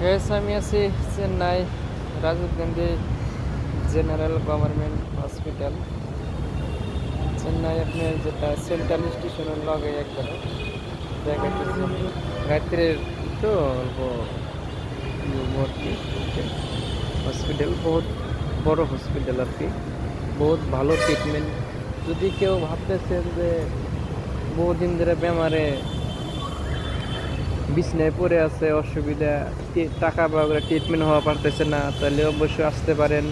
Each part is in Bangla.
গ্যাস আমি আছি Chennai Rajiv Gandhi general government hospital Chennai আপনার যেটা সেন্ট্রাল স্টেশনের লগে একবারে দেখাইতেছি আমি রাত্রের তো অল্প ভর্তি হসপিটাল বহুত বড় হসপিটাল আর কি বহুত ভালো ট্রিটমেন্ট যদি কেউ ভাবতেছেন যে বহুদিন ধরে বেমারে বিছনায় পড়ে আছে অসুবিধা টাকা বা ট্রিটমেন্ট হওয়া পারতেছে না তাহলে অবশ্যই আসতে পারেন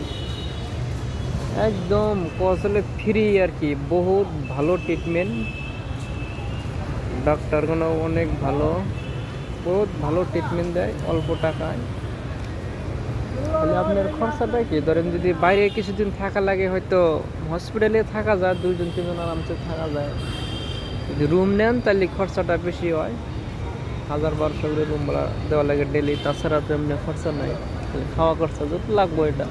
একদম আসলে ফ্রি আর কি বহুত ভালো ট্রিটমেন্ট ডাক্তারগুলো অনেক ভালো বহুত ভালো ট্রিটমেন্ট দেয় অল্প টাকায় তাহলে আপনার খরচাটা কি ধরেন যদি বাইরে কিছুদিন থাকা লাগে হয়তো হসপিটালে থাকা যায় 2-3 জন আরামসে থাকা যায় যদি রুম নেন তাহলে খরচাটা বেশি হয় 1000-1200 করে রুম ভাড়া দেওয়া লাগে ডেলি তাছাড়া তো এমনি খরচা নাই খালি খাওয়া খরচা যত লাগবো এটা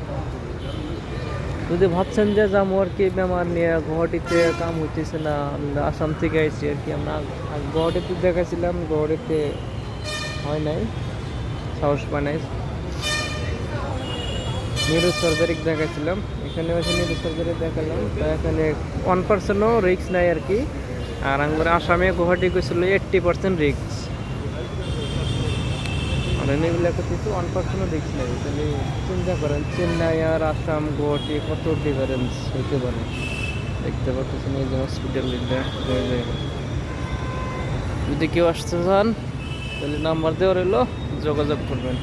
যদি ভাবছেন যে যাবো আর কি বেমার নিয়ে গুয়াহাটিতে কাম হইতেছে না আমরা আসাম থেকে আইছি আর কি আমরা গুয়াহাটিতে দেখাইছিলাম গুয়াহাটিতে হয় নাই সাহস পায় নাই নিউরো সার্জারি দেখাইছিলাম এখানে হচ্ছে নিউরো সার্জারি দেখালাম তা এখানে 1%ও রিস্ক নাই আর কি আর আমরা আসামে গুয়াহাটি গেছিল 80% রিস্ক মানে এগুলো কিছু 1%ও রিস্ক নেই তাহলে চিন্তা করেন চেন্নাই আর আসাম গুয়াহাটি কত ডিফারেন্স হইতে পারে দেখতে পাচ্ছেন এই যে হসপিটালটা যদি কেউ আসতে চান তাহলে নাম্বার দেওয়া রইলো যোগাযোগ করবেন